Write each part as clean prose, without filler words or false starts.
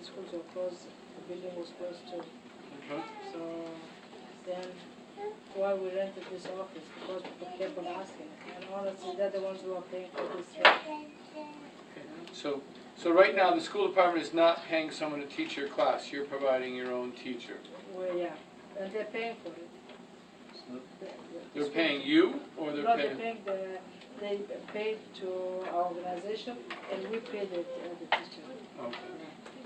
schools were closed, the building was closed too. Okay. So then, why we rented this office, because people kept on asking. And honestly, they're the ones who are paying for this rent. So right now, the school department is not paying someone to teach your class. You're providing your own teacher. Well, yeah, and they're paying for it. They're paying you, or they're No, paying? they paid to our organization, and we paid the teacher. Okay.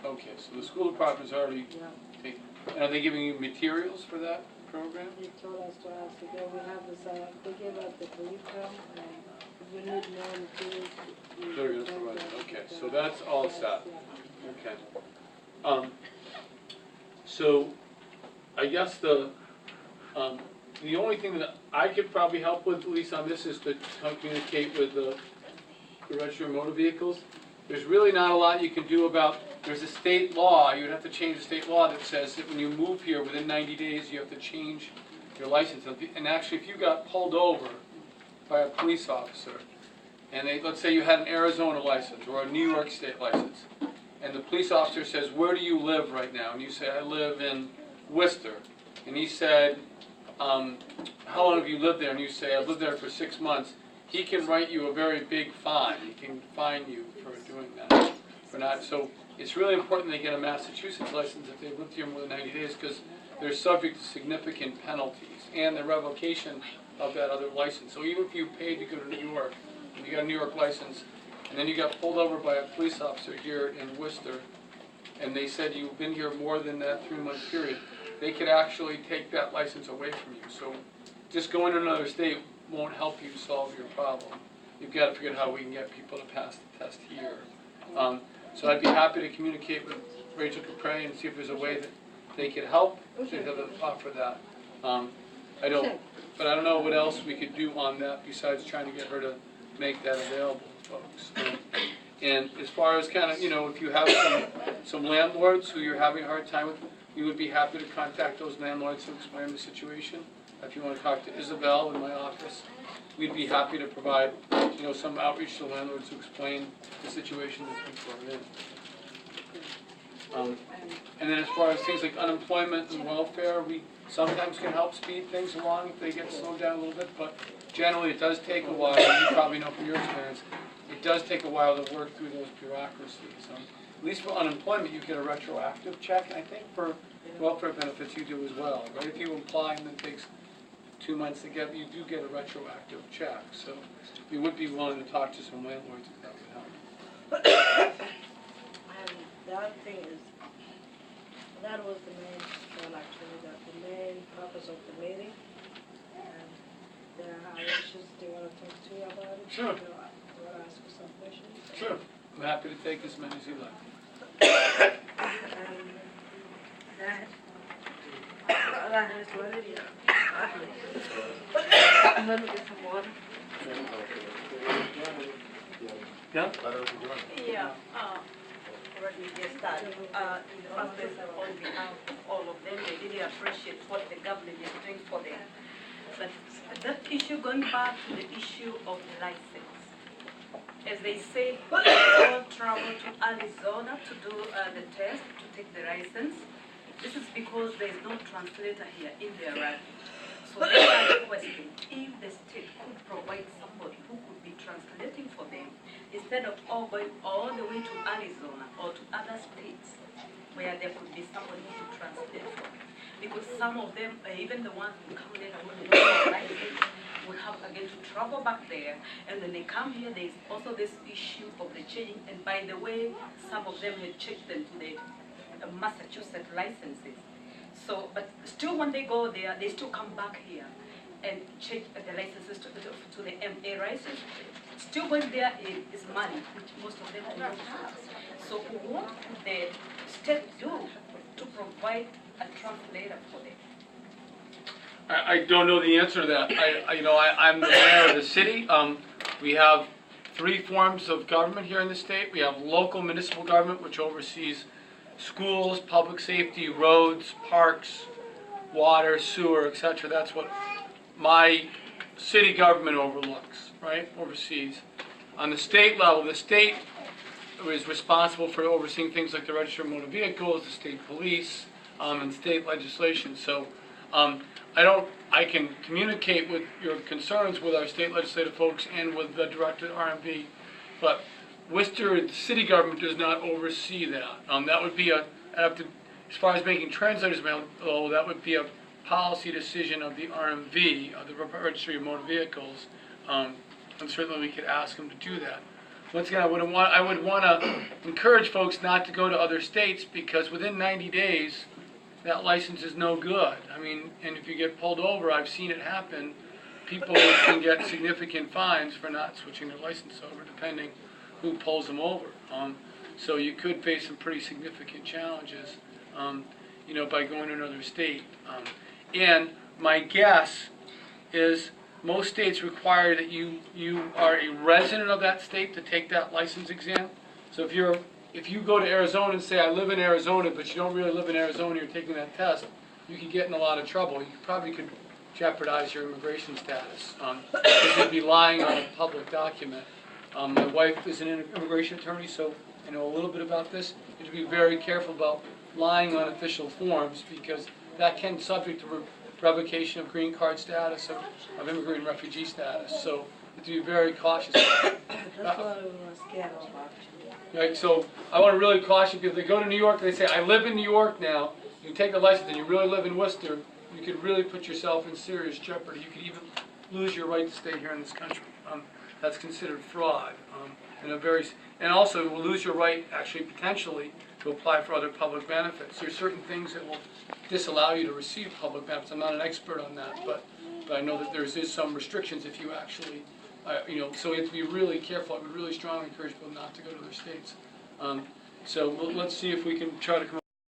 Okay, so the school department's already Yeah. taking, and are they giving you materials for that program? They told us to ask, okay, we have this, they gave us the curriculum, and if we need more materials. They're going to provide it. Okay, so that's all set. Okay. So I guess the only thing that I could probably help with, at least on this, is to communicate with the registered motor vehicles. There's really not a lot you can do about, there's a state law, you would have to change the state law that says that when you move here within 90 days, you have to change your license. And actually, if you got pulled over by a police officer, and let's say you had an Arizona license or a New York State license, and the police officer says, where do you live right now? And you say, I live in Worcester. And he said, how long have you lived there? And you say, I've lived there for 6 months. He can write you a very big fine. He can fine you for doing that. So it's really important they get a Massachusetts license if they've lived here more than 90 days, because they're subject to significant penalties and the revocation of that other license. So even if you paid to go to New York, and you got a New York license, and then you got pulled over by a police officer here in Worcester, and they said you've been here more than that 3-month period, they could actually take that license away from you. So just going to another state won't help you solve your problem. You've got to figure out how we can get people to pass the test here. So I'd be happy to communicate with Rachel Capre and see if there's a way that they could help to offer that. But I don't know what else we could do on that besides trying to get her to make that available to folks. And as far as kind of, if you have some landlords who you're having a hard time with, we would be happy to contact those landlords to explain the situation. If you want to talk to Isabel in my office, we'd be happy to provide, some outreach to landlords to explain the situation that people are in. And then as far as things like unemployment and welfare, we sometimes can help speed things along if they get slowed down a little bit, but generally it does take a while, and you probably know from your experience, it does take a while to work through those bureaucracies. At least for unemployment, you get a retroactive check, and I think for welfare benefits you do as well, right? If you apply and it takes 2 months to get, you do get a retroactive check. So we would be willing to talk to some landlords if that would help. And the other thing is, that was the main goal actually, the main purpose of the meeting. And there are issues they want to talk to you about it. Sure. They want to ask you some questions. Sure. I'm happy to take as many as you like. That is what it is. Let me get some water. Yeah? Yeah, already gesta. In the first place, on behalf of all of them, they really appreciate what the government is doing for them. But that issue, going back to the issue of the license, as they say, they all travel to Arizona to do the test, to take the license. This is because there is no translator here in their language. So they are requesting if the state could provide somebody who could be translating for them, instead of all going all the way to Arizona or to other states where there could be somebody who could translate for them. Because some of them, even the ones who come later with no license, will have again to travel back there. And when they come here, there is also this issue of the changing. And by the way, some of them had changed them to the Massachusetts licenses. So, but still when they go there, they still come back here and change the licenses to the MA license. Still going there is money, which most of them do not have. So what could the state do to provide a translator for them? I don't know the answer to that. I'm the mayor of the city. We have 3 forms of government here in the state. We have local municipal government, which oversees schools, public safety, roads, parks, water, sewer, etc. That's what my city government overlooks, right? Oversees. On the state level, the state is responsible for overseeing things like the register of motor vehicles, the state police, and state legislation. So I can communicate with your concerns with our state legislative folks and with the director at RMV, but Worcester, the city government does not oversee that. That would be as far as making translators available, that would be a policy decision of the RMV, of the Registry of Motor Vehicles, and certainly we could ask them to do that. Once again, I would want to encourage folks not to go to other states, because within 90 days, that license is no good. I mean, and if you get pulled over, I've seen it happen, people can get significant fines for not switching their license over, depending who pulls them over. So you could face some pretty significant challenges, by going to another state. And my guess is most states require that you are a resident of that state to take that license exam. So if you go to Arizona and say, I live in Arizona, but you don't really live in Arizona, you're taking that test, you could get in a lot of trouble. You probably could jeopardize your immigration status, because you'd be lying on a public document. My wife is an immigration attorney, so I know a little bit about this. You have to be very careful about lying on official forms, because that can subject to revocation of green card status, of immigrant and refugee status. So you have to be very cautious. That's what we were scared of, actually. Right, so I want to really caution people. If they go to New York and they say, I live in New York now, you take the license and you really live in Worcester, you could really put yourself in serious jeopardy. You could even lose your right to stay here in this country. That's considered fraud. And also you will lose your right, actually, potentially, to apply for other public benefits. There's certain things that will disallow you to receive public benefits. I'm not an expert on that, but I know that there is some restrictions if you actually, so we have to be really careful. I would really strongly encourage people not to go to other states. So let's see if we can try to come up